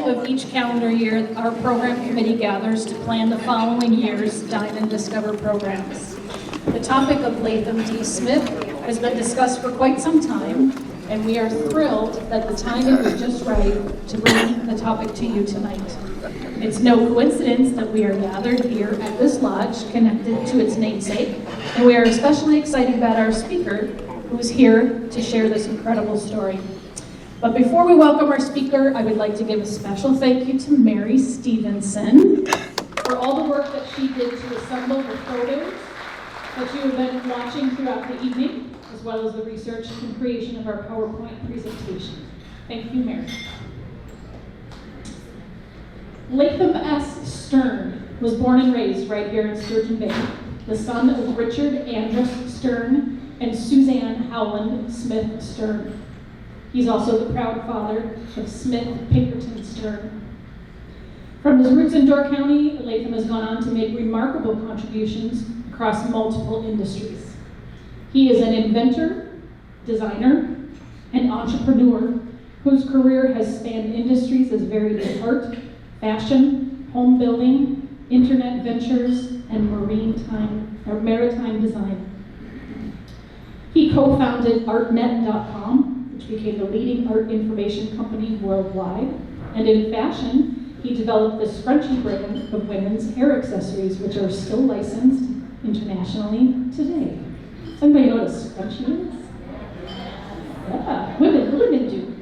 beginning of each calendar year, our program committee gathers to plan the following year's Dine and Discover programs. The topic of Leathem T. Smith has been discussed for quite some time, and we are thrilled that the timing was just right to bring the topic to you tonight. It's no coincidence that we are gathered here at this lodge connected to its namesake, and we are especially excited about our speaker, who is here to share this incredible story. But before we welcome our speaker, I would like to give a special thank you to Mary Stevenson for all the work that she did to assemble the photos that you have been watching throughout the evening, as well as the research and creation of our PowerPoint presentation. Thank you, Mary. Leathem S. Stern was born and raised right here in Sturgeon Bay, the son of Richard Andrus Stern and Suzanne Howland Smith Stern. He's also the proud father of Smith Pinkerton Stern. From his roots in Door County, Leathem has gone on to make remarkable contributions across multiple industries. He is an inventor, designer, and entrepreneur whose career has spanned industries as varied as art, fashion, home building, internet ventures, and maritime design. He co-founded ArtNet.com, which became the leading art information company worldwide. And in fashion, he developed the scrunchie brand of women's hair accessories, which are still licensed internationally today. Somebody know what a scrunchie is? Yeah, women do.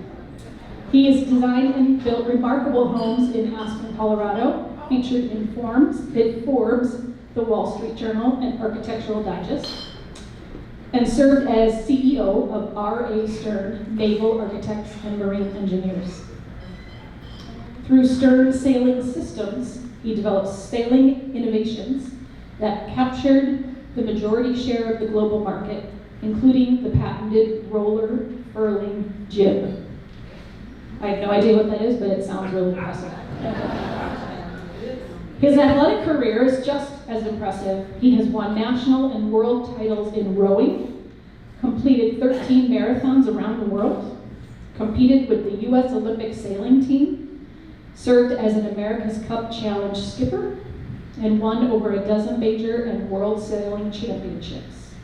He has designed and built remarkable homes in Aspen, Colorado, featured in Forbes, The Wall Street Journal, and Architectural Digest, and served as CEO of R.A. Stern Naval Architects and Marine Engineers. Through Stern Sailing Systems, he developed sailing innovations that captured the majority share of the global market, including the patented roller furling jib. I have no idea what that is, but it sounds really impressive. His athletic career is just as impressive. He has won national and world titles in rowing, completed 13 marathons around the world, competed with the U.S. Olympic sailing team, served as an America's Cup Challenge skipper, and won over a dozen major and world sailing championships.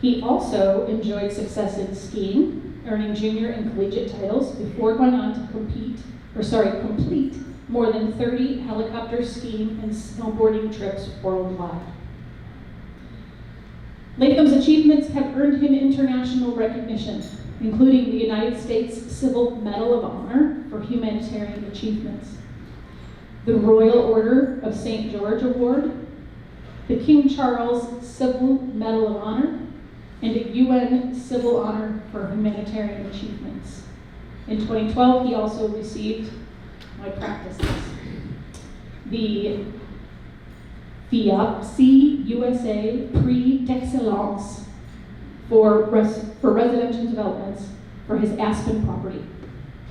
He also enjoyed success in skiing, earning junior and collegiate titles before going on to complete more than 30 helicopter skiing and snowboarding trips worldwide. Lathem's achievements have earned him international recognition, including the United States Civil Medal of Honor for humanitarian achievements, the Royal Order of St. George Award, the King Charles Civil Medal of Honor, and a UN Civil Honor for humanitarian achievements. In 2012, he also received my practices, the FIAPSI USA Prix d'Excellence for residential developments for his Aspen property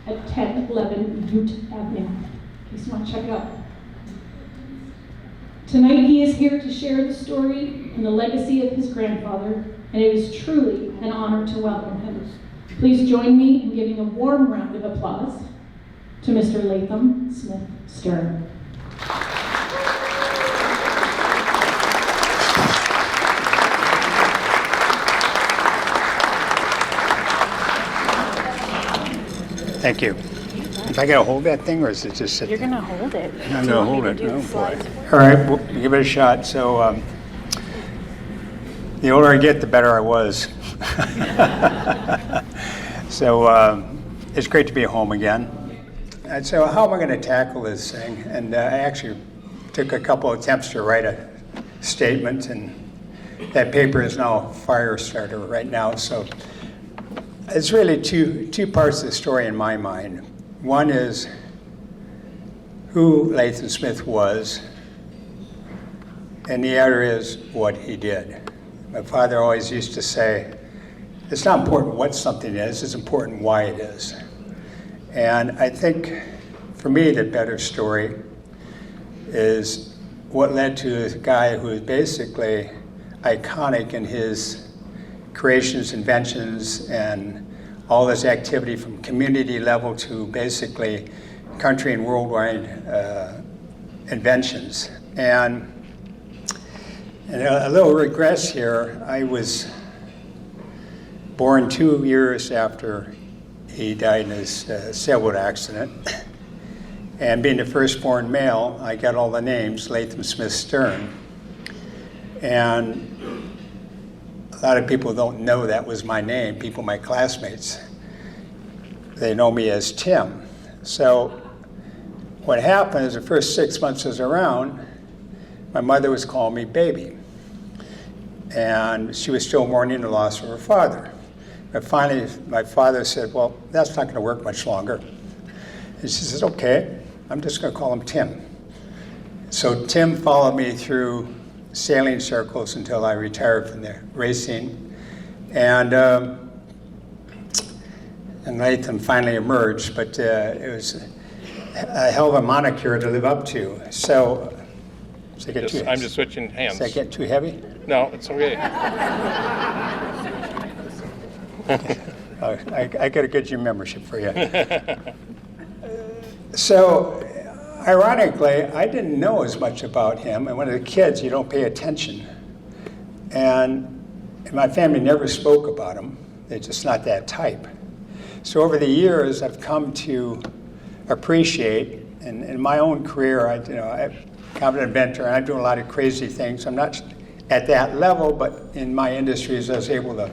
at 1011 Ute Avenue, in case you want to check it out. Tonight he is here to share the story and the legacy of his grandfather, and it is truly an honor to welcome him. Please join me in giving a warm round of applause to Mr. Leathem Smith Stern. Thank you. If I gotta hold that thing, or is it just sit You're there? gonna hold it. I'm gonna hold it. Oh, boy. All right, we'll give it a shot. So, the older I get, the better I was. So, it's great to be home again. And so, how am I going to tackle this thing? And I actually took a couple attempts to write a statement, and that paper is now fire starter right now. So, it's really two parts of the story in my mind. One is who Leathem Smith was, and the other is what he did. My father always used to say, it's not important what something is, it's important why it is. And I think, for me, the better story is what led to a guy who is basically iconic in his creations, inventions, and all this activity from community level to basically country and worldwide inventions. And a little regress here, I was born 2 years after he died in his sailboat accident. And being the firstborn male, I got all the names, Leathem, Smith, Stern. And a lot of people don't know that was my name, people, my classmates. They know me as Tim. So what happened is the first 6 months I was around, my mother was calling me baby. And she was still mourning the loss of her father. But finally, my father said, well, that's not going to work much longer. And she says, okay, I'm just going to call him Tim. So Tim followed me through sailing circles until I retired from the racing. And Leathem finally emerged, but it was a hell of a moniker to live up to. So, I'm just switching hands. Does that get too heavy? No, it's okay. I got a good gym membership for you. So, ironically, I didn't know as much about him. And when you're kids, you don't pay attention. And my family never spoke about him. They're just not that type. So over the years, I've come to appreciate, and in my own career, I'm an inventor, and I do a lot of crazy things. I'm not at that level, but in my industries, I was able to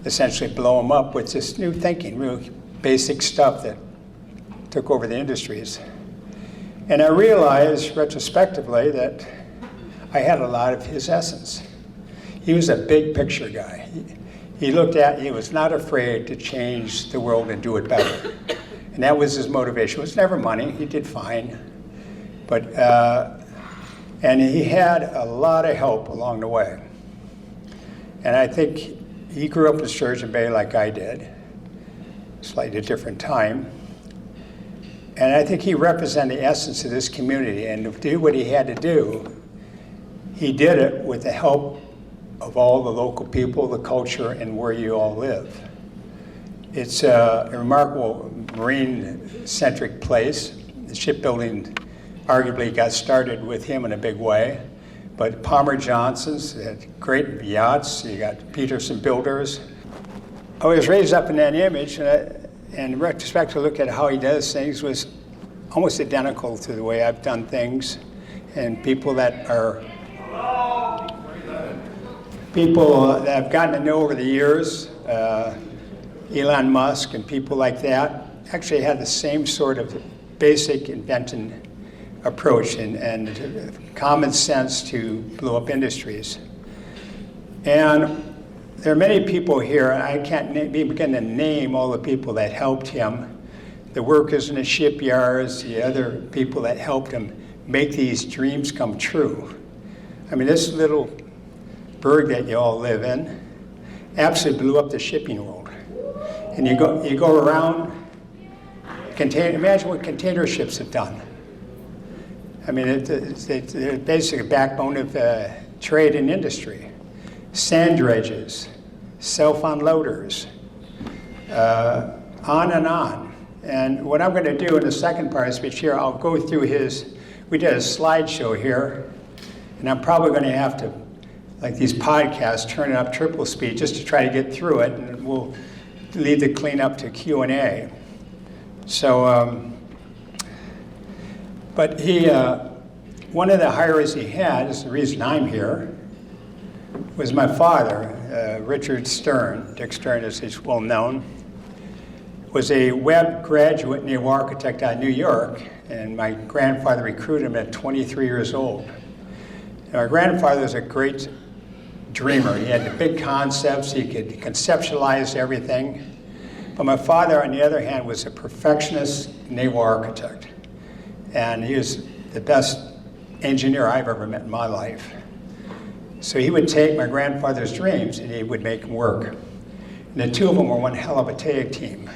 essentially blow them up with this new thinking, real basic stuff that took over the industries. And I realized retrospectively that I had a lot of his essence. He was a big picture guy. He was not afraid to change the world and do it better. And that was his motivation. It was never money. He did fine. But, and he had a lot of help along the way. And I think he grew up in Sturgeon Bay like I did, slightly different time. And I think he represented the essence of this community. And to do what he had to do, he did it with the help of all the local people, the culture, and where you all live. It's a remarkable marine-centric place. The shipbuilding arguably got started with him in a big way. But Palmer Johnson's had great yachts. You got Peterson Builders. I was raised up in that image, and in retrospect, to look at how he does things was almost identical to the way I've done things. And people that I've gotten to know over the years, Elon Musk and people like that, actually had the same sort of basic invention approach and common sense to blow up industries. And there are many people here, and I can't begin to name all the people that helped him, the workers in the shipyards, the other people that helped him make these dreams come true. I mean, this little burg that you all live in absolutely blew up the shipping world. And you go around, imagine what container ships have done. I mean, they're basically a backbone of trade and industry. Sand dredges, self-unloaders, on and on. And what I'm going to do in the second part of the speech here, I'll go through we did a slideshow here, and I'm probably going to have to, like these podcasts, turn it up triple speed just to try to get through it, and we'll leave the cleanup to Q&A. So, but one of the hires he had, is the reason I'm here, was my father, Richard Stern. Dick Stern, as he's well known, was a Webb graduate naval architect out of New York, and my grandfather recruited him at 23 years old. And my grandfather was a great dreamer. He had the big concepts, he could conceptualize everything. But my father, on the other hand, was a perfectionist naval architect. And he was the best engineer I've ever met in my life. So he would take my grandfather's dreams and he would make them work. And the two of them were one hell of a tag team.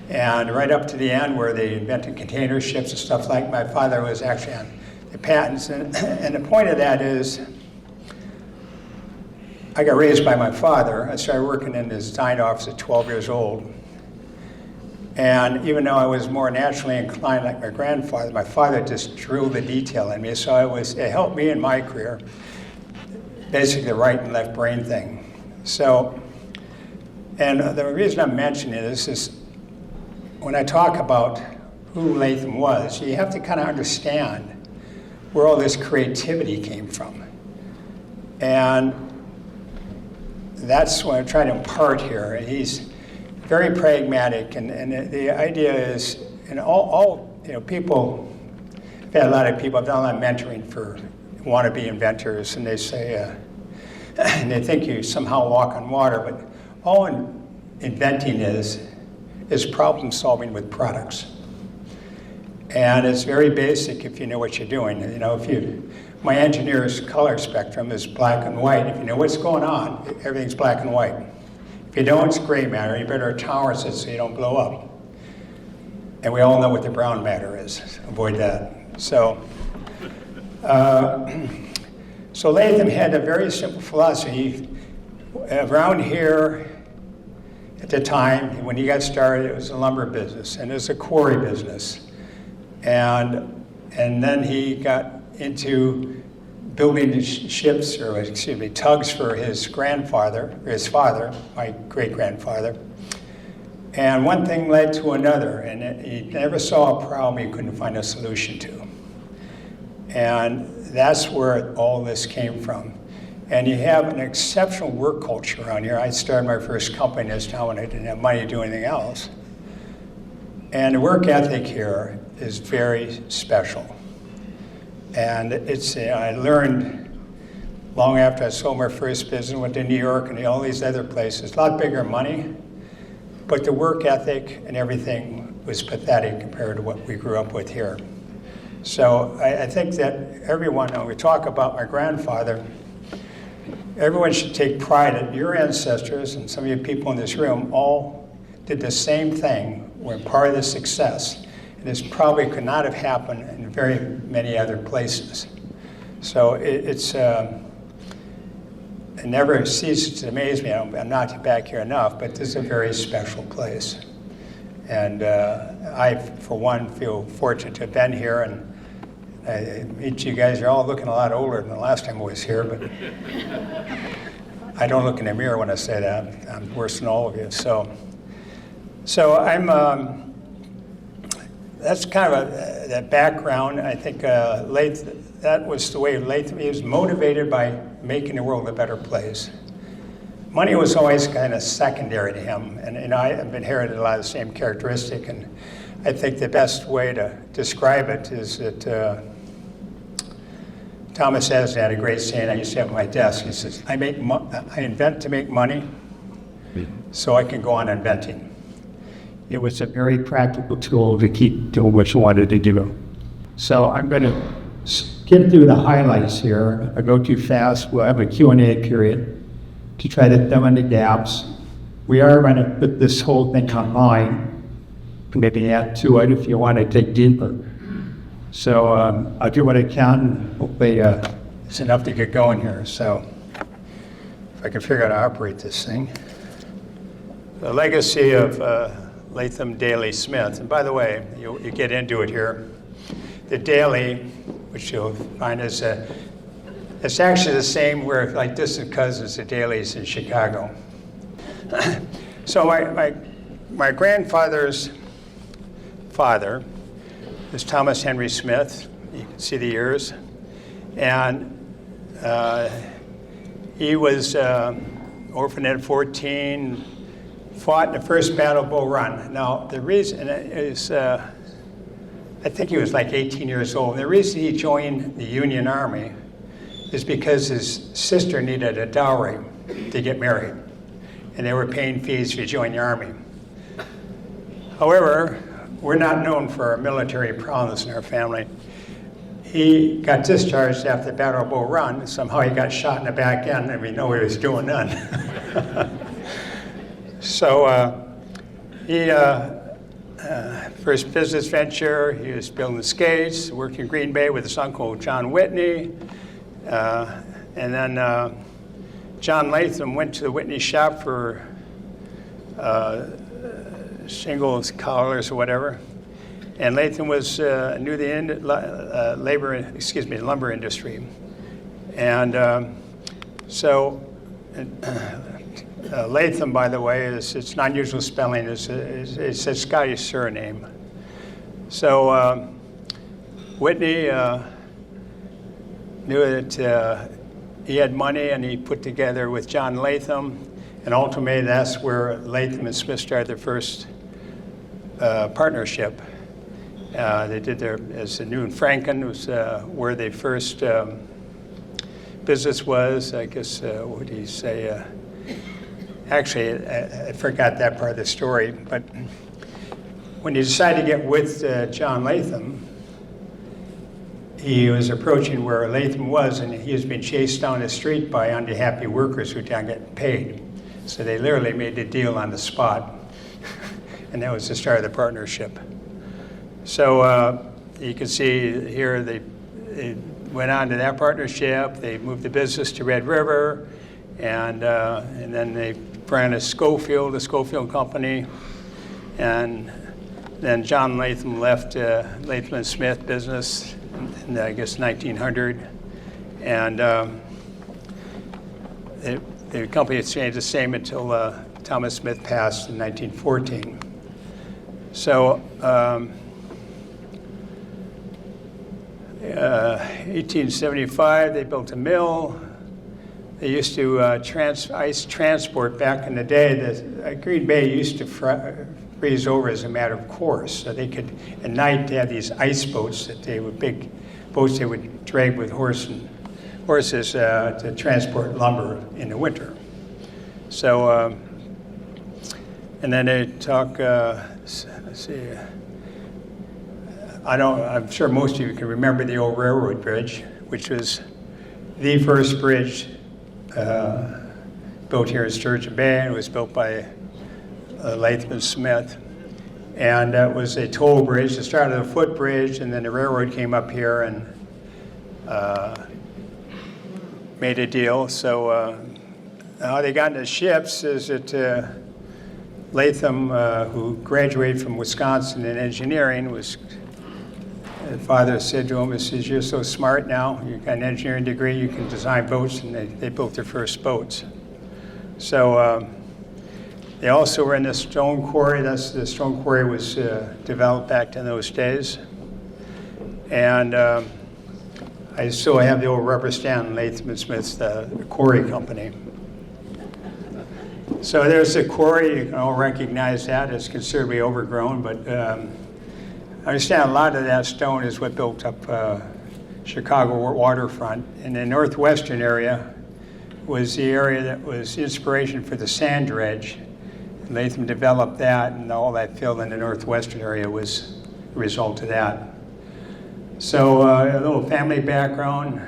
And right up to the end where they invented container ships and stuff like, my father was actually on the patents. And the point of that is, I got raised by my father. I started working in his Dine office at 12 years old. And even though I was more naturally inclined like my father just drilled the detail in me. So it helped me in my career, basically the right and left brain thing. So, and the reason I'm mentioning this is when I talk about who Leathem was, you have to kind of understand where all this creativity came from. And that's what I'm trying to impart here. He's very pragmatic, and the idea is, all people, I've had a lot of people, I've done a lot of mentoring for wannabe inventors, and they say, and they think you somehow walk on water, but all inventing is problem solving with products. And it's very basic if you know what you're doing. My engineer's color spectrum is black and white. If you know what's going on, everything's black and white. If you don't, it's gray matter. You better tolerance it so you don't blow up. And we all know what the brown matter is. Avoid that. So Leathem had a very simple philosophy. Around here, at the time, when he got started, it was a lumber business, and it was a quarry business. And then he got into building tugs for his father, my great-grandfather. And one thing led to another, and he never saw a problem he couldn't find a solution to. And that's where all this came from. And you have an exceptional work culture around here. I started my first company in this town when I didn't have money to do anything else. And the work ethic here is very special. And I learned long after I sold my first business, went to New York and all these other places, a lot bigger money, but the work ethic and everything was pathetic compared to what we grew up with here. So I think that everyone, when we talk about my grandfather, everyone should take pride that your ancestors and some of you people in this room all did the same thing, were part of the success. And this probably could not have happened in very many other places. So it never ceases to amaze me. I'm not back here enough, but this is a very special place. And I, for one, feel fortunate to have been here. And each of you guys are all looking a lot older than the last time I was here, but I don't look in the mirror when I say that. I'm worse than all of you. So I'm. That's kind of that background. I think that was the way Leathem, he was motivated by making the world a better place. Money was always kind of secondary to him, and I have inherited a lot of the same characteristic, and I think the best way to describe it is that Thomas Edison had a great saying I used to have at my desk. He says, I invent to make money so I can go on inventing. It was a very practical tool to keep doing what you wanted to do. So I'm going to skip through the highlights here. I go too fast. We'll have a Q&A period to try to fill in the gaps. We are going to put this whole thing online, maybe add to it if you want to dig deeper. So I'll do what I can, and hopefully it's enough to get going here. So if I can figure out how to operate this thing. The legacy of Leathem Daley Smith. And by the way, you get into it here. The Daley, which you'll find is it's actually the same where like distant cousins, the Daleys in Chicago. So my grandfather's father was Thomas Henry Smith. You can see the years. And he was orphaned at 14, fought in the first Battle of Bull Run. Now, the reason is, I think he was like 18 years old. And the reason he joined the Union Army is because his sister needed a dowry to get married. And they were paying fees if you join the Army. However, we're not known for our military prowess in our family. He got discharged after the Battle of Bull Run. Somehow he got shot in the back end and we know what he was doing then. So first business venture, he was building skates, working in Green Bay with his uncle John Whitney. And then John Leathem went to the Whitney shop for shingles, collars, or whatever. And Leathem was knew the lumber industry, and Leathem, by the way, it's an unusual spelling. It's a Scottish surname. So Whitney knew that he had money, and he put together with John Leathem, and ultimately that's where Leathem and Smith started their first partnership. They did their, as New and Franklin was where their first business was. I guess, what do you say? Actually, I forgot that part of the story, but when he decided to get with John Leathem, he was approaching where Leathem was, and he was being chased down the street by unhappy workers who didn't get paid. So they literally made the deal on the spot, and that was the start of the partnership. So you can see here they went on to that partnership. They moved the business to Red River, and then they branded Schofield, the Schofield Company, and then John Leathem left Leathem and Smith business in I guess 1900, and the company stayed the same until Thomas Smith passed in 1914. So 1875, they built a mill. They used to ice transport back in the day. Green Bay used to freeze over as a matter of course. So they could, at night, they had these ice boats that they would, big boats they would drag with horses to transport lumber in the winter. So, and then they talk, let's see, I'm sure most of you can remember the old railroad bridge, which was the first bridge built here in Sturgeon Bay, and it was built by Leathem and Smith. And it was a toll bridge. It started a footbridge, and then the railroad came up here and made a deal. So how they got into ships is that Leathem, who graduated from Wisconsin in engineering, his father said to him, he says, "You're so smart now, you've got an engineering degree, you can design boats," and they built their first boats. So they also were in the stone quarry. The stone quarry was developed back in those days. And I still have the old rubber stamp, Leathem and Smith's, the quarry company. So there's the quarry. You can all recognize that. It's considerably overgrown, but I understand a lot of that stone is what built up Chicago waterfront. And the northwestern area was the area that was inspiration for the sand dredge. Leathem developed that, and all that fill in the northwestern area was a result of that. So a little family background.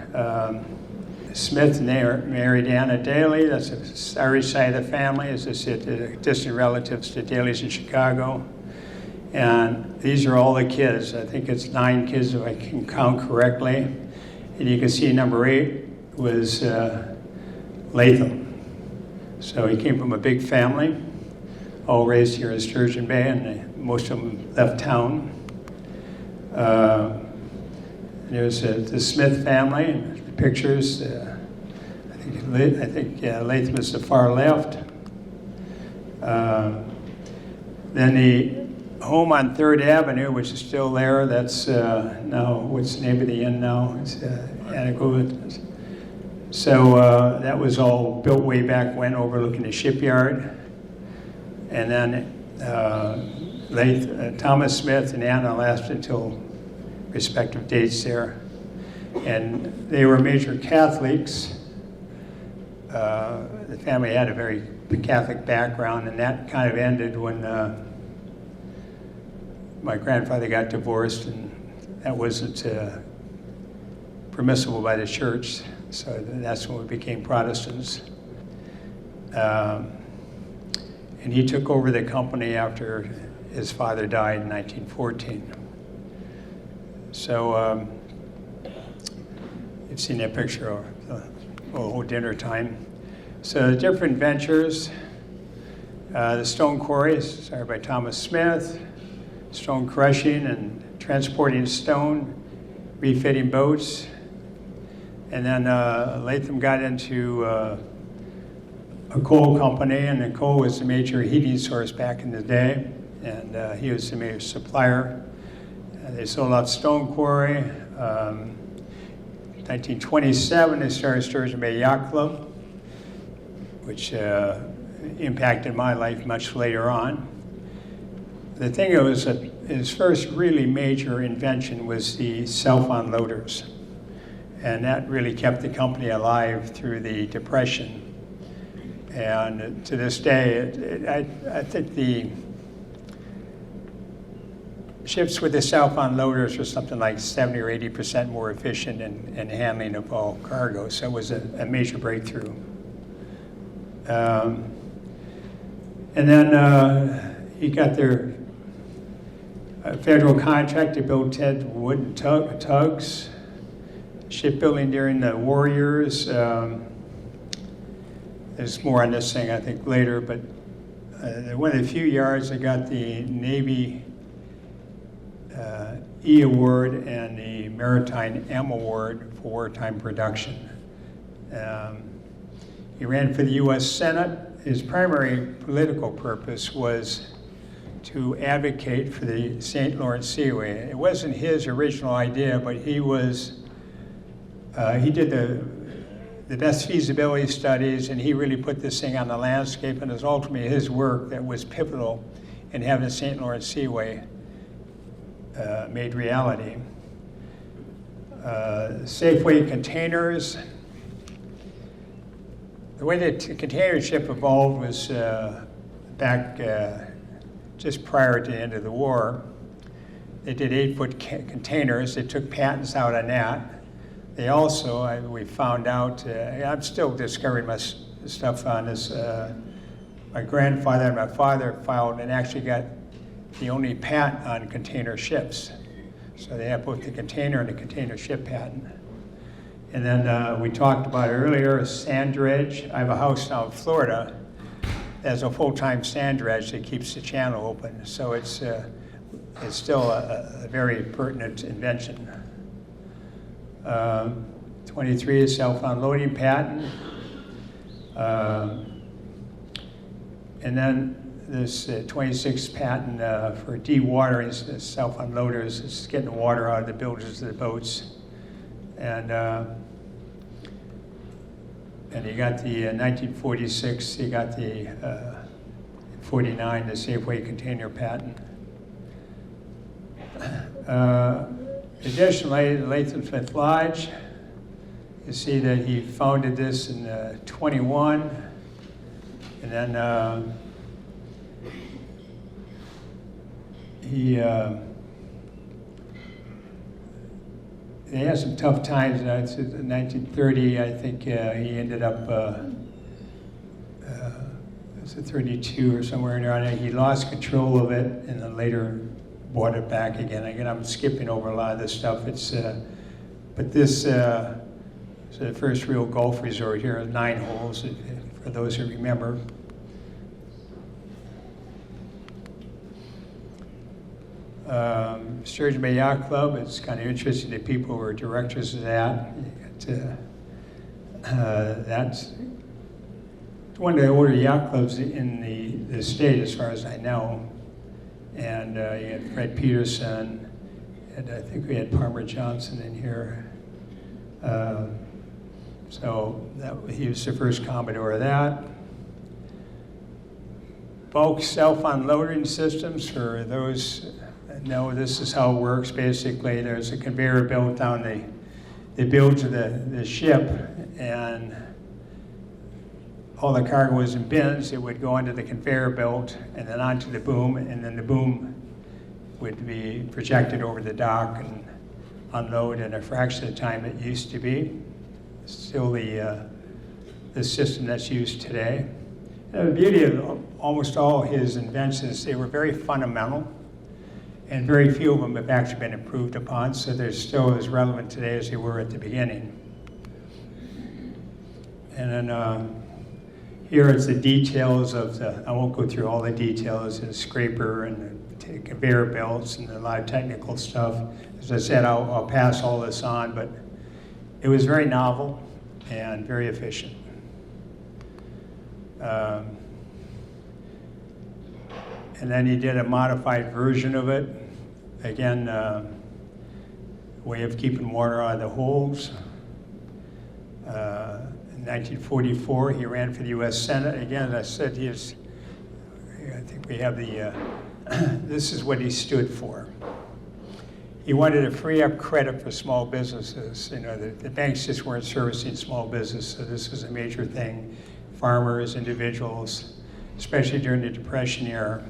Smith married Anna Daley. That's the Irish side of the family. As I said, distant relatives to Daley's in Chicago. And these are all the kids. I think it's 9 kids if I can count correctly. And you can see number 8 was Leathem. So he came from a big family, all raised here in Sturgeon Bay, and most of them left town. There's the Smith family, and the pictures. I think Leathem is the far left. Then the home on 3rd Avenue, which is still there, that's now, what's the name of the inn now? It's Anacoa. So that was all built way back when, overlooking the shipyard. And then Thomas Smith and Anna lasted until respective dates there. And they were major Catholics. The family had a very Catholic background, and that kind of ended when my grandfather got divorced, and that wasn't permissible by the church, so that's when we became Protestants. And he took over the company after his father died in 1914. So you've seen that picture of the whole dinner time. So the different ventures, The stone quarry started by Thomas Smith, stone crushing and transporting stone, refitting boats. And then Leathem got into a coal company, and the coal was the major heating source back in the day, and he was the major supplier. They sold out stone quarry. 1927, they started Sturgeon Bay Yacht Club, which impacted my life much later on. The thing was that his first really major invention was the self-unloaders, and that really kept the company alive through the Depression. And to this day, I think the ships with the self-unloaders were something like 70 or 80% more efficient in handling of all cargo, so it was a major breakthrough. And then he got their federal contract to build 10 wooden tugs, shipbuilding during the war years. There's more on this thing, I think, later, but one of the few yards that got the Navy E Award and the Maritime M Award for wartime production. He ran for the U.S. Senate. His primary political purpose was to advocate for the St. Lawrence Seaway. It wasn't his original idea, but he did the best feasibility studies, and he really put this thing on the landscape, and it was ultimately his work that was pivotal in having the St. Lawrence Seaway made reality. Safeway containers. The way that container ship evolved was back just prior to the end of the war. They did 8-foot containers. They took patents out on that. They also, we found out, I'm still discovering my stuff on this. My grandfather and my father filed and actually got the only patent on container ships. So they have both the container and the container ship patent. And then we talked about earlier, sand dredge. I have a house now in Florida. There's a full-time sand dredge that keeps the channel open. So it's still a very pertinent invention. 23 is self-unloading patent. And then this 26 patent for dewatering self-unloaders. It's getting water out of the bilges of the boats. And he got the 1946, he got the 49, the Safeway container patent. Additionally, the Leathem Smith Lodge, you see that he founded this in 21, and then he had some tough times. In 1930, I think he ended up, was it 32 or somewhere in there? He lost control of it, and then later bought it back again. Again, I'm skipping over a lot of this stuff. But this is the first real golf resort here, 9 holes, for those who remember. Sturgeon Bay Yacht Club, it's kind of interesting that people who are directors of that. That's one of the older yacht clubs in the state, as far as I know. And you had Fred Peterson, and I think we had Palmer Johnson in here. So he was the first Commodore of that. Bulk self-unloading systems, for those that know, this is how it works. Basically, there's a conveyor belt down the bilge of the ship, and all the cargo was in bins. It would go onto the conveyor belt and then onto the boom, and then the boom would be projected over the dock and unload in a fraction of the time it used to be. It's still the system that's used today. And the beauty of almost all his inventions, they were very fundamental, and very few of them have actually been improved upon, so they're still as relevant today as they were at the beginning. And then here is the details of I won't go through all the details, the scraper and the conveyor belts and a lot of technical stuff. As I said, I'll pass all this on, but it was very novel and very efficient. And then he did a modified version of it. Again, way of keeping water out of the holes. In 1944, he ran for the U.S. Senate. Again, I said I think we have this is what he stood for. He wanted to free up credit for small businesses. You know, the banks just weren't servicing small business, so this was a major thing. Farmers, individuals, especially during the Depression era.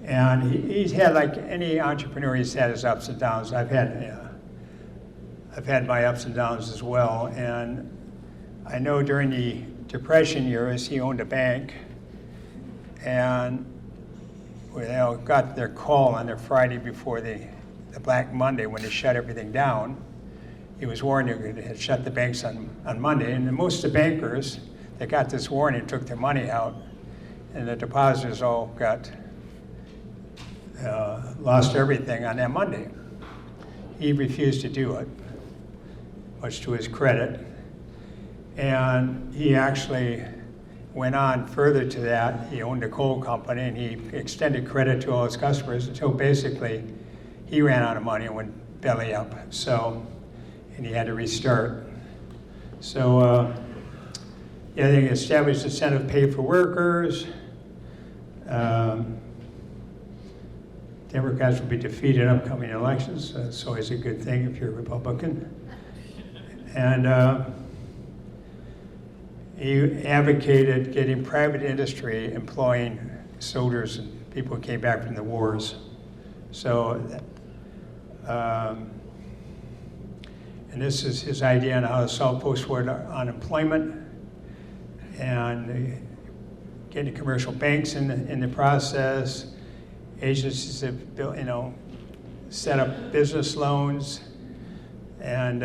And he's had, like any entrepreneur, he's had his ups and downs. I've had my ups and downs as well. And I know during the Depression years, he owned a bank, and they all got their call on their Friday before the Black Monday when they shut everything down. He was warned they had shut the banks on Monday, and most of the bankers that got this warning took their money out, and the depositors all got lost everything on that Monday. He refused to do it, much to his credit. And he actually went on further to that. He owned a coal company, and he extended credit to all his customers until basically he ran out of money and went belly up. So, and he had to restart. So, they established incentive pay for workers. Democrats will be defeated in upcoming elections. So that's always a good thing if you're a Republican. And he advocated getting private industry employing soldiers and people who came back from the wars. So, and this is his idea on how to solve post-war unemployment and getting commercial banks in the process. Agencies have built, set up business loans, and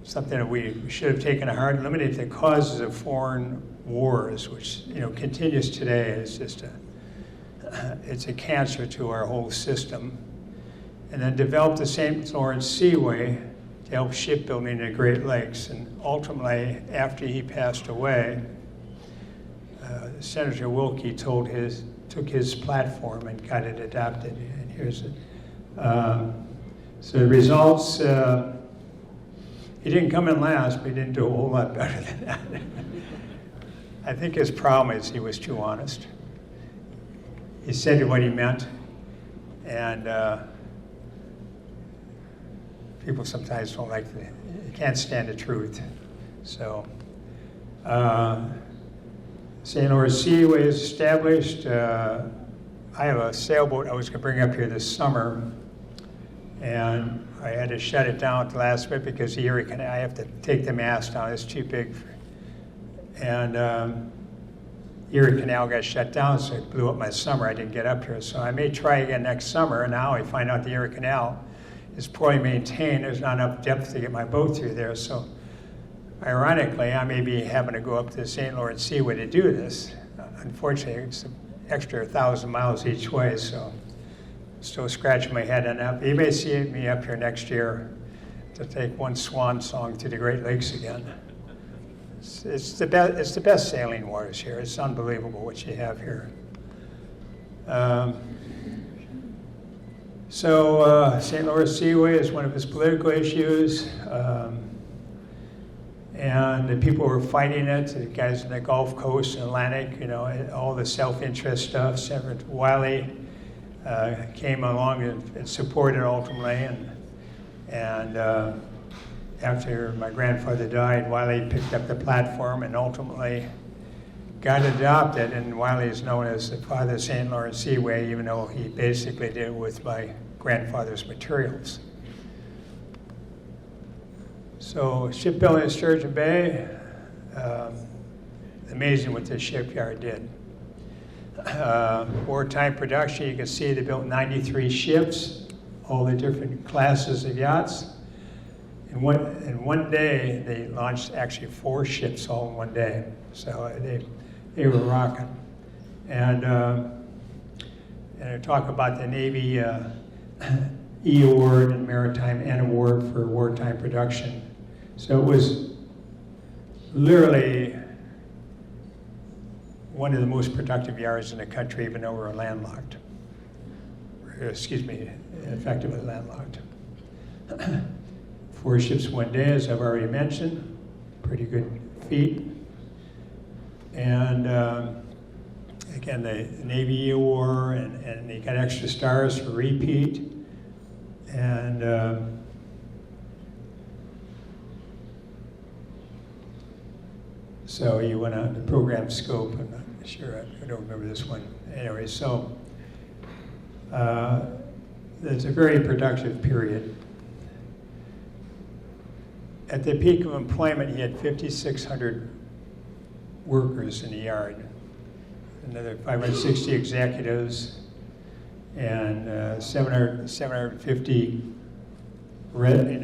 something that we should have taken to heart, eliminate the causes of foreign wars, which continues today. It's just it's a cancer to our whole system. And then develop the St. Lawrence Seaway to help shipbuilding in the Great Lakes. And ultimately, after he passed away, Senator Wilkie took his platform and got it adopted. And here's it. So the results, he didn't come in last, but he didn't do a whole lot better than that. I think his problem is he was too honest. He said what he meant, and people sometimes don't like can't stand the truth. So, St. Lawrence Seaway is established. I have a sailboat I was going to bring up here this summer, and I had to shut it down at the last minute because the Erie Canal, I have to take the mast down, it's too big. And Erie Canal got shut down, so it blew up my summer. I didn't get up here. So I may try again next summer, and now I find out the Erie Canal is poorly maintained. There's not enough depth to get my boat through there. So ironically, I may be having to go up to the St. Lawrence Seaway to do this. Unfortunately, it's an extra 1,000 miles each way, so still scratching my head on that. But you may see me up here next year to take one swan song to the Great Lakes again. It's the best sailing waters here. It's unbelievable what you have here. St. Lawrence Seaway is one of his political issues. And the people were fighting it, the guys in the Gulf Coast and Atlantic, all the self-interest stuff. Senator Wiley came along and supported ultimately. And after my grandfather died, Wiley picked up the platform and ultimately got adopted. And Wiley is known as the father of St. Lawrence Seaway, even though he basically did it with my grandfather's materials. So shipbuilding in Sturgeon Bay, amazing what this shipyard did. Wartime production, you can see they built 93 ships, all the different classes of yachts. in one day, they launched actually 4 ships all in one day. So they were rocking. And I talk about the Navy E Award and Maritime N Award for wartime production. So it was literally one of the most productive yards in the country, even though we're landlocked. Excuse me, effectively landlocked. 4 ships one day, as I've already mentioned, pretty good feat. And again, the Navy Award, and they got extra stars for repeat. And so you went on the program scope. I'm not sure, I don't remember this one. Anyway, so it's a very productive period. At the peak of employment, he had 5,600 workers in the yard, another 560 executives, and 750 resident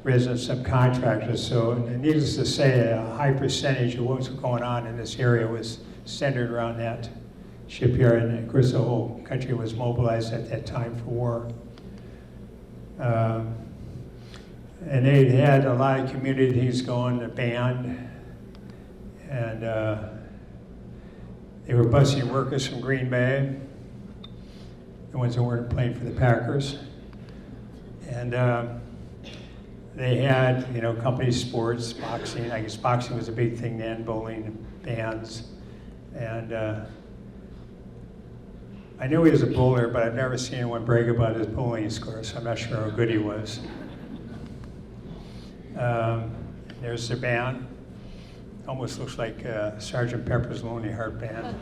subcontractors. So needless to say, a high percentage of what was going on in this area was centered around that shipyard, and of course the whole country was mobilized at that time for war. And they had a lot of community things going, the band, and they were busing workers from Green Bay, the ones that weren't playing for the Packers. And they had, company sports, boxing. I guess boxing was a big thing then, bowling, bands. And I knew he was a bowler, but I've never seen anyone brag about his bowling score, so I'm not sure how good he was. There's the band. Almost looks like Sgt. Pepper's Lonely Heart Band.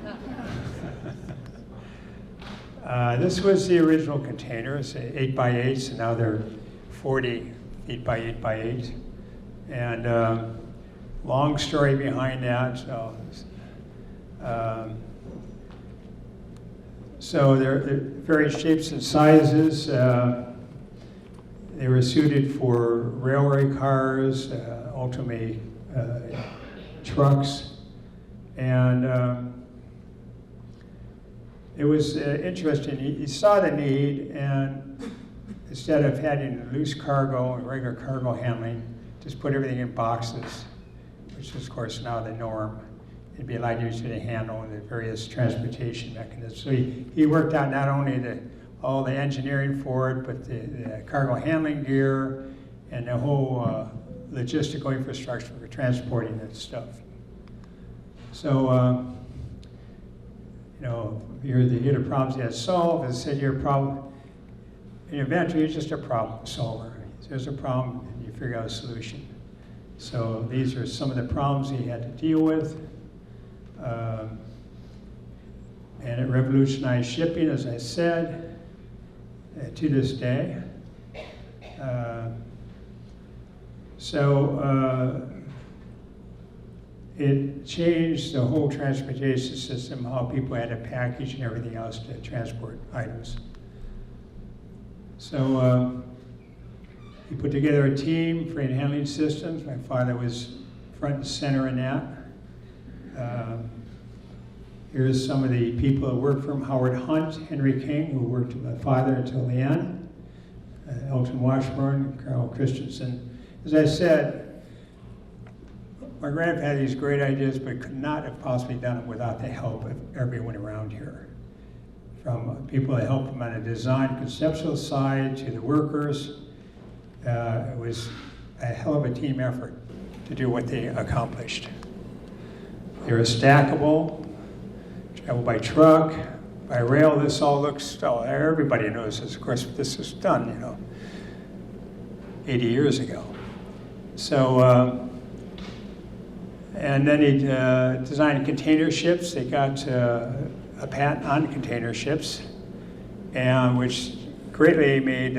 This was the original containers, 8x8s, and now they're 40 8x8 by 8. And long story behind that. So they're various shapes and sizes. They were suited for railway cars, ultimately trucks, and it was interesting. He saw the need, and instead of having loose cargo and regular cargo handling, just put everything in boxes, which is, of course, now the norm. It'd be a lot easier to handle the various transportation mechanisms. So he worked out not only all the engineering for it, but the cargo handling gear and the whole logistical infrastructure for transporting that stuff. So, here the problems he had solved. As I said, you're a problem. In eventually, you're just a problem solver. So there's a problem, and you figure out a solution. So these are some of the problems he had to deal with. And it revolutionized shipping, as I said, to this day. It changed the whole transportation system, how people had to package and everything else to transport items. So he put together a team, freight handling systems. My father was front and center in that. Here's some of the people that worked for him: Howard Hunt, Henry King, who worked with my father until the end, Elton Washburn, Carl Christensen. As I said, my grandfather had these great ideas, but could not have possibly done it without the help of everyone around here. From people that helped him on the design, conceptual side, to the workers. It was a hell of a team effort to do what they accomplished. They were stackable, travel by truck, by rail. This all looks, everybody knows this. Of course, this was done, 80 years ago. So, and then he designed container ships. They got a patent on container ships, and which greatly made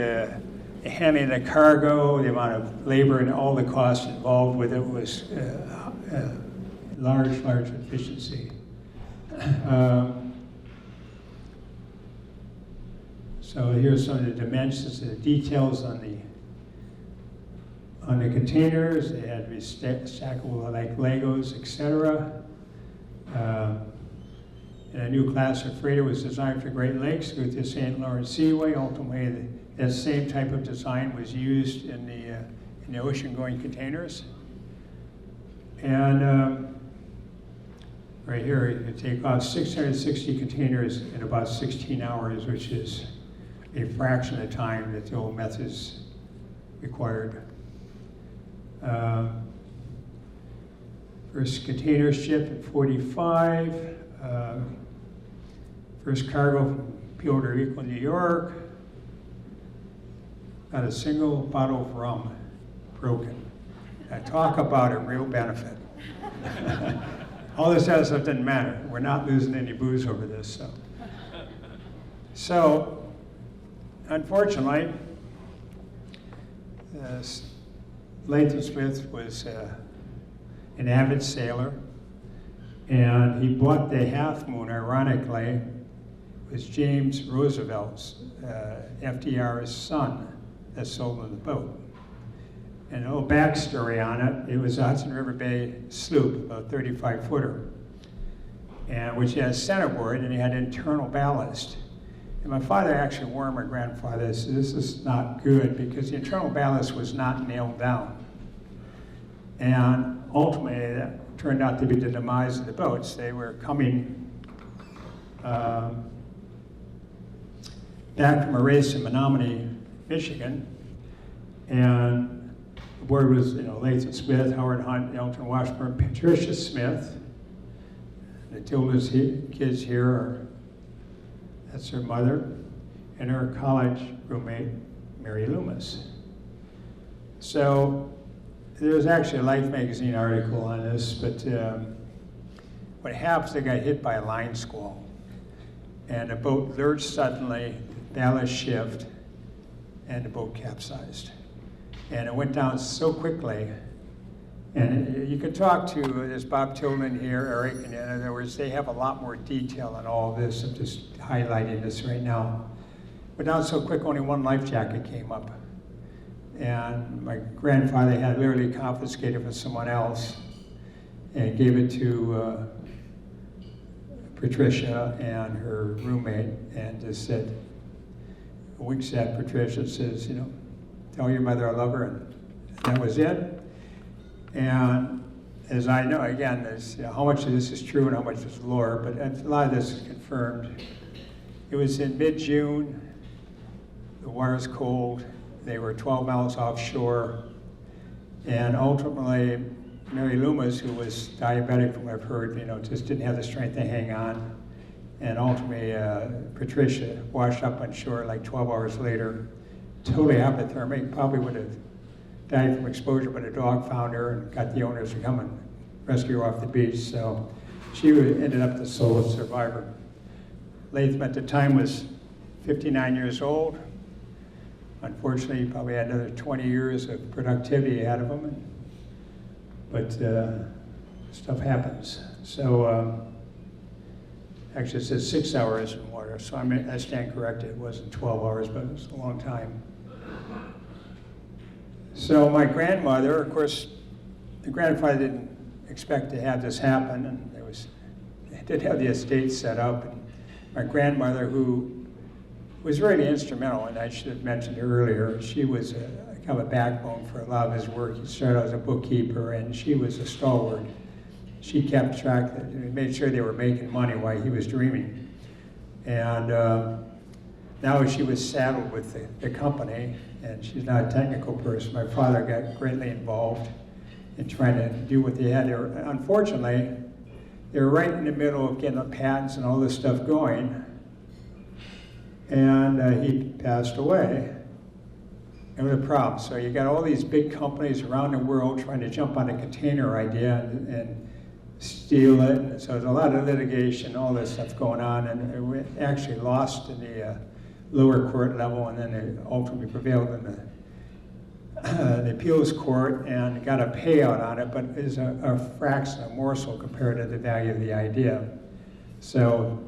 handling the cargo, the amount of labor and all the costs involved with it was large efficiency. So here's some of the dimensions and the details on On the containers, they had to be stackable like Legos, etc. And a new class of freighter was designed for Great Lakes with the St. Lawrence Seaway. Ultimately, that same type of design was used in the ocean-going containers. And right here, you can take off 660 containers in about 16 hours, which is a fraction of the time that the old methods required. First container ship in 45. First cargo from Puerto Rico, New York. Not a single bottle of rum broken. Now talk about a real benefit. All this other stuff doesn't matter. We're not losing any booze over this. So unfortunately, Leathem Smith was an avid sailor, and he bought the Half Moon, ironically, was James Roosevelt's, FDR's son, that sold him the boat. And a little backstory on it, it was a Hudson River Bay sloop, about 35-footer, and which had centerboard, and he had internal ballast. And my father actually warned my grandfather, this is not good, because the internal ballast was not nailed down. And ultimately, that turned out to be the demise of the boats. They were coming back from a race in Menominee, Michigan, and aboard was, Leathem Smith, Howard Hunt, Elton Washburn, Patricia Smith. The Tilda's kids here are, that's her mother, and her college roommate, Mary Loomis. So there was actually a Life magazine article on this, but what happened is they got hit by a line squall, and the boat lurched suddenly, ballast shift, and the boat capsized. And it went down so quickly. And you can talk to, there's Bob Tillman here, Eric, and in other words, they have a lot more detail on all of this. I'm just highlighting this right now. But down so quick, only one life jacket came up. And my grandfather had literally confiscated from someone else and gave it to Patricia and her roommate, and just said, winks at Patricia, says, tell your mother I love her, and that was it. And as I know, again, there's how much of this is true and how much is lore, but a lot of this is confirmed. It was in mid-June, the water's cold, they were 12 miles offshore, and ultimately, Mary Loomis, who was diabetic from what I've heard, just didn't have the strength to hang on, and ultimately, Patricia washed up on shore like 12 hours later, totally hypothermic, probably would have died from exposure, but a dog found her and got the owners to come and rescue her off the beach. So she ended up the sole survivor. Leathem at the time was 59 years old. Unfortunately, he probably had another 20 years of productivity ahead of him. But stuff happens. So actually it says 6 hours in water. So I stand corrected. It wasn't 12 hours, but it was a long time. So my grandmother, of course, the grandfather didn't expect to have this happen, and they did have the estate set up. And my grandmother, who was really instrumental, and I should have mentioned her earlier, she was kind of a backbone for a lot of his work. He started out as a bookkeeper, and she was a stalwart. She kept track, made sure they were making money while he was dreaming. And now she was saddled with the company, and she's not a technical person. My father got greatly involved in trying to do what they had. Unfortunately, they were right in the middle of getting the patents and all this stuff going, and he passed away. And with a problem. So you got all these big companies around the world trying to jump on the container idea and steal it. And so there's a lot of litigation, all this stuff going on, and we actually lost in the lower court level, and then they ultimately prevailed in the appeals court and got a payout on it, but it's a fraction, a morsel compared to the value of the idea. So,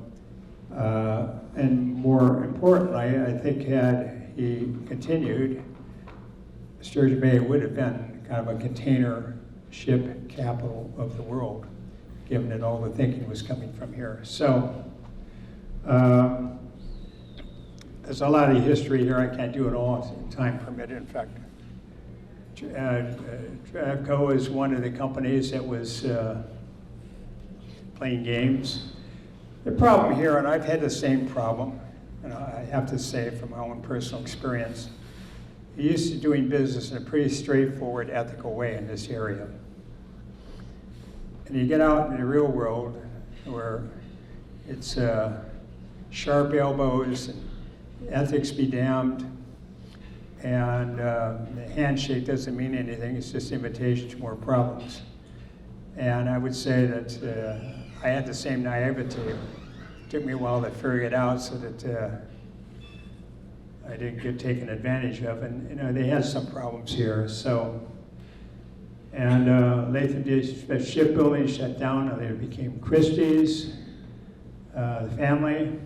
and more importantly, I think had he continued, Sturgeon Bay would have been kind of a container ship capital of the world, given that all the thinking was coming from here. So there's a lot of history here. I can't do it all, time permitted. In fact, Travco is one of the companies that was playing games. The problem here, and I've had the same problem, and I have to say from my own personal experience, you're used to doing business in a pretty straightforward, ethical way in this area. And you get out in the real world where it's sharp elbows and ethics be damned, and the handshake doesn't mean anything. It's just invitation to more problems. And I would say that I had the same naivety. It took me a while to figure it out so that I didn't get taken advantage of. And they had some problems here. So, and Leathem shipbuilding shut down. They became Christie's. The family,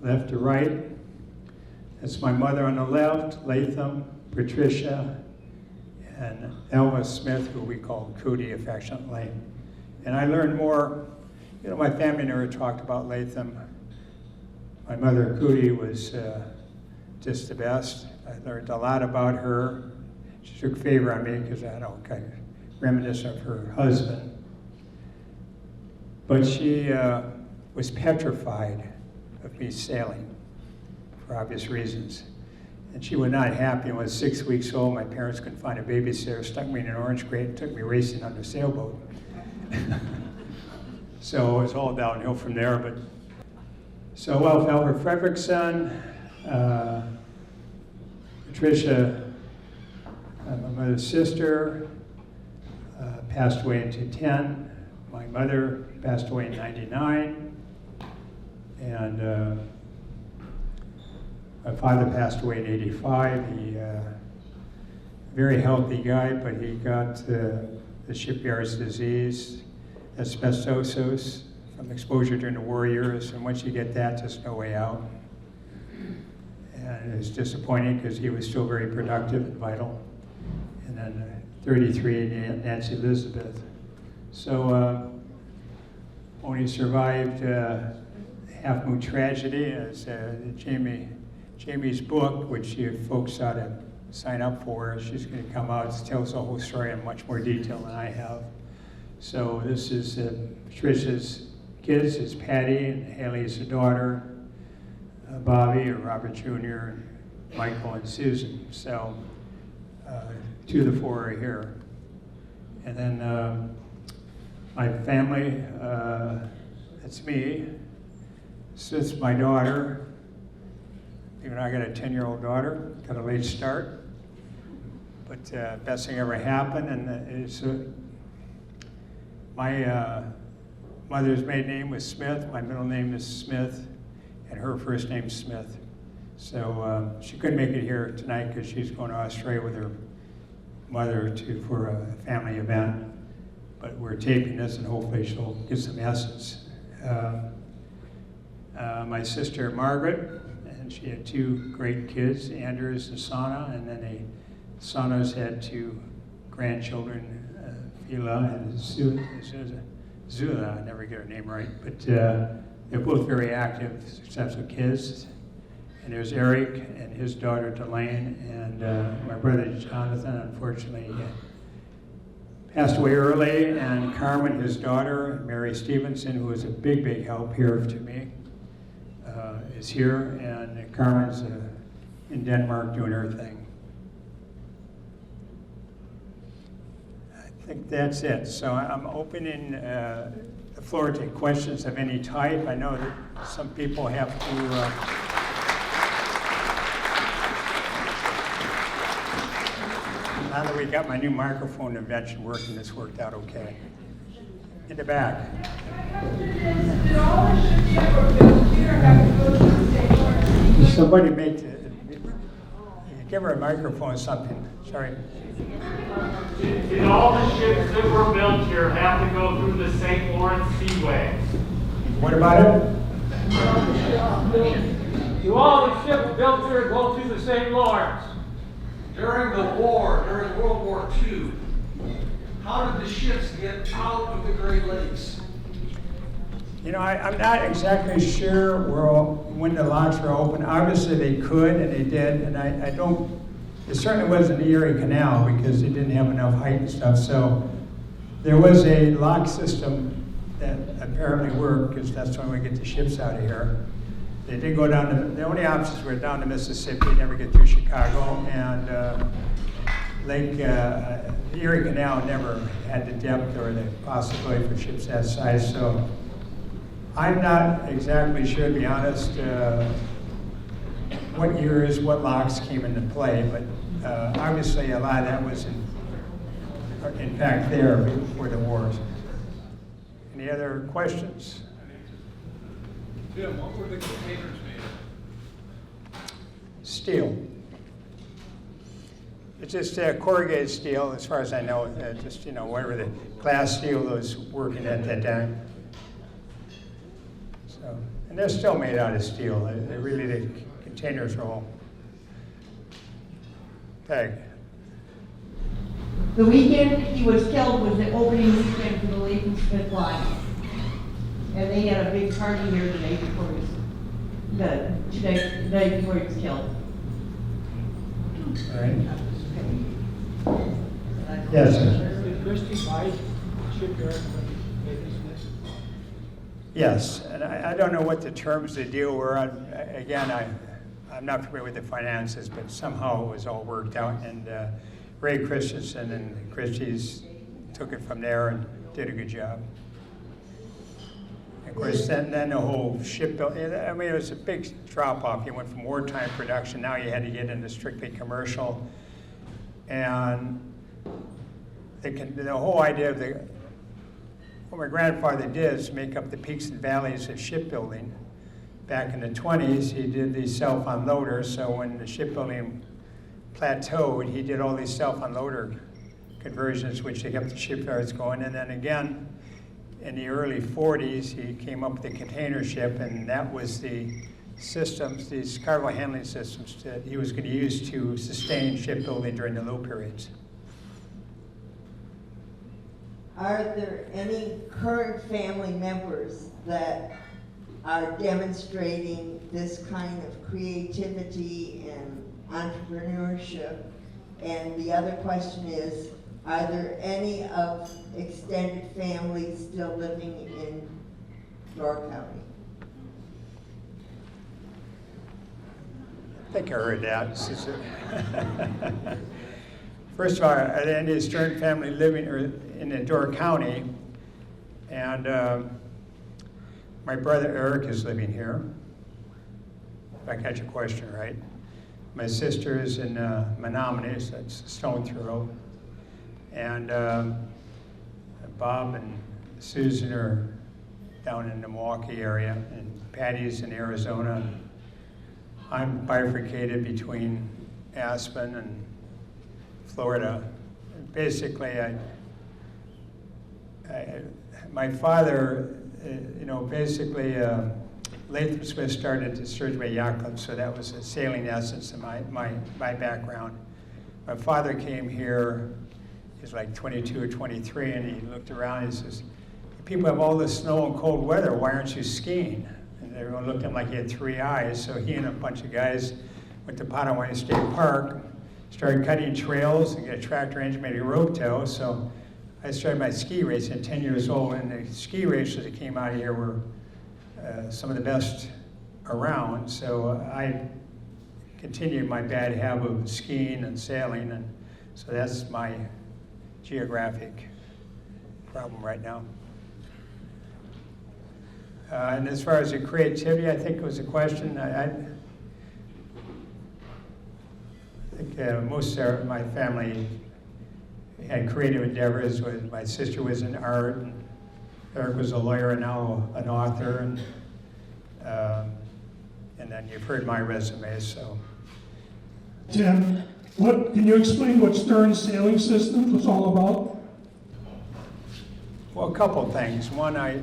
left to right. That's my mother on the left, Leathem, Patricia, and Elvis Smith, who we call Cootie affectionately. And I learned more. My family never talked about Leathem. My mother, Cootie, was just the best. I learned a lot about her. She took favor on me because I kind of reminiscent of her husband. But she was petrified of me sailing for obvious reasons. And she was not happy. When I was 6 weeks old, my parents couldn't find a babysitter, stuck me in an orange crate, and took me racing on the sailboat. So it was all downhill from there. But so Albert Fredrickson, Patricia, my mother's sister, passed away in 2010. My mother passed away in 99. And my father passed away in 85. He, very healthy guy, but he got the shipyard's disease, asbestosis, from exposure during the war years. And once you get that, there's no way out. And it was disappointing because he was still very productive and vital. And then 33, Nancy Elizabeth. So when he survived Half Moon Tragedy, as Jamie's book, which you folks ought to sign up for, she's going to come out and tell us the whole story in much more detail than I have. So this is Patricia's kids. It's Patty, and Haley's the daughter, Bobby, or Robert Jr., Michael, and Susan. So 2 of the 4 are here. And then my family, that's me. So it's my daughter. Even I got a 10-year-old daughter, got a late start. But best thing ever happened, and it's my mother's maiden name was Smith, my middle name is Smith, and her first name's Smith. So she couldn't make it here tonight because she's going to Australia with her mother for a family event. But we're taping this, and hopefully she'll get some essence. My sister Margaret, and she had 2 great kids, Anders and Sana, and then the Sanas had 2 grandchildren, Fila and Zula. I never get her name right, but they're both very active, successful kids. And there's Eric and his daughter Delane, and my brother Jonathan, unfortunately, passed away early, and Carmen, his daughter, Mary Stevenson, who was a big, big help here to me, is here, and Carmen's in Denmark doing her thing. I think that's it. So I'm opening the floor to questions of any type. I know that some people have to now that we got my new microphone invention working, this worked out okay. In the back. Somebody give her a microphone or something. Sorry. Did all the ships that were built here have to go through the St. Lawrence Seaway? What about it? Do all the ships built here go through the St. Lawrence? During the war, during World War II, how did the ships get out of the Great Lakes? You know, I'm not exactly sure when the locks were open. Obviously they could, and they did, and I don't, it certainly wasn't the Erie Canal because it didn't have enough height and stuff, so there was a lock system that apparently worked, because that's when we get the ships out of here. They did go down to, the only options were down to Mississippi, never get through Chicago, and the Erie Canal never had the depth or the possibility for ships that size, so I'm not exactly sure, to be honest, what years, what locks came into play, but obviously a lot of that was in fact there before the wars. Any other questions? Jim, what were the containers made of? Steel. It's just corrugated steel, as far as I know, just, you know, whatever the glass steel that was working at that time. So, and they're still made out of steel. They really, the containers are all pegged. The weekend he was killed was the opening weekend for the Leathem Smith line. And they had a big party here the day before the day before he was killed. All right. Yes, sir. Did Christie buy shipyard when Leathem Smith? Yes, and I don't know what the terms of the deal were. Again, I'm not familiar with the finances, but somehow it was all worked out. And Ray Christensen and Christie's took it from there and did a good job. Of course, then the whole shipbuilding, I mean, it was a big drop-off. You went from wartime production, now you had to get into strictly commercial. And the whole idea of what my grandfather did is make up the peaks and valleys of shipbuilding. Back in the 20s, he did these self-unloaders, so when the shipbuilding plateaued, he did all these self-unloader conversions, which they kept the shipyards going. And then again, in the early 40s, he came up with the container ship, and that was the systems, these cargo handling systems that he was going to use to sustain shipbuilding during the low periods. Are there any current family members that are demonstrating this kind of creativity and entrepreneurship? And the other question is, are there any of extended families still living in Door County? I think I heard that. First of all, are there any Stern family living in Door County? And my brother Eric is living here, if I catch your question right. My sister is in Menominee, so that's a stone throw. And Bob and Susan are down in the Milwaukee area, and Patty's in Arizona. I'm bifurcated between Aspen and Florida. Basically, my father, basically, Leathem Smith started the Sturgeon Bay Yacht Club, so that was a sailing essence of my background. My father came here, he was like 22 or 23, and he looked around and he says, people have all this snow and cold weather, why aren't you skiing? And everyone looked at him like he had 3 eyes, so he and a bunch of guys went to Potawatomi State Park, started cutting trails and got a tractor engine, made a rope tow. So I started my ski racing at 10 years old, and the ski races that came out of here were some of the best around. So I continued my bad habit of skiing and sailing, and so that's my geographic problem right now. And as far as the creativity, I think was a question. I think most of my family had creative endeavors. My sister was in art, and Eric was a lawyer and now an author, and then you've heard my resume. So, Tim, can you explain what Stern Sailing Systems was all about? well, a couple things. One, I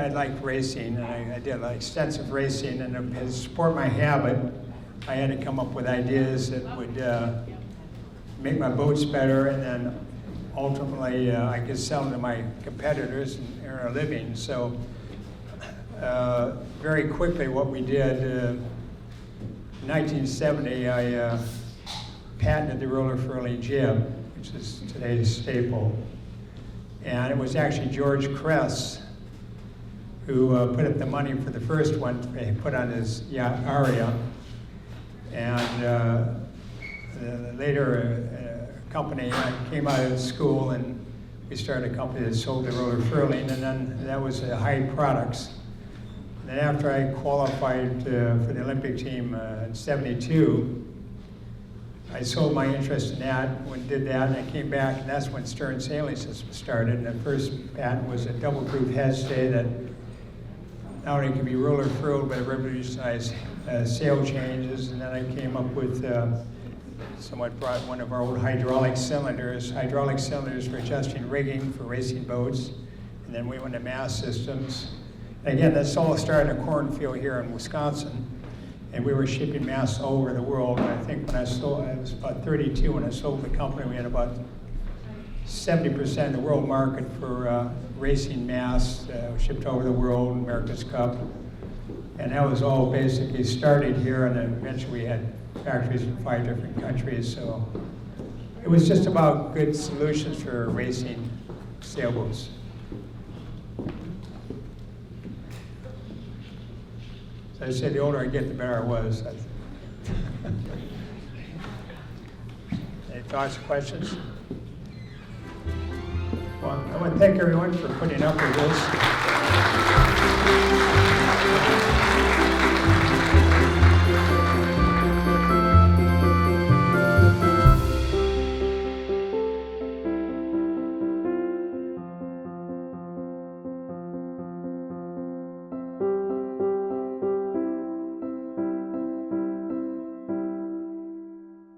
liked racing, and I did extensive racing, and to support my habit, I had to come up with ideas that would make my boats better, and then ultimately I could sell them to my competitors and earn a living. So very quickly what we did, in 1970 I patented the roller furling jib, which is today's staple. And it was actually George Kress who put up the money for the first one he put on his yacht Aria. And later a company, I came out of school and we started a company that sold the roller furling, and then that was Hyde Products. And then after I qualified for the Olympic team in '72, I sold my interest in that, did that, and I came back, and that's when Stern Sailing System started. And the first patent was a double groove head stay that not only can be roller furled, but it revolutionized sail changes. And then I came up with, somewhat brought one of our old hydraulic cylinders for adjusting rigging for racing boats. And then we went to mast systems. And again, this all started in a cornfield here in Wisconsin. And we were shipping masts all over the world. And I think when I sold, I was about 32 when I sold the company. We had about 70% of the world market for racing masts shipped over the world, America's Cup. And that was all basically started here, and then eventually we had factories in 5 different countries. So it was just about good solutions for racing sailboats. So I said the older I get, the better I was. Any thoughts, questions? Well, I want to thank everyone for putting up with this.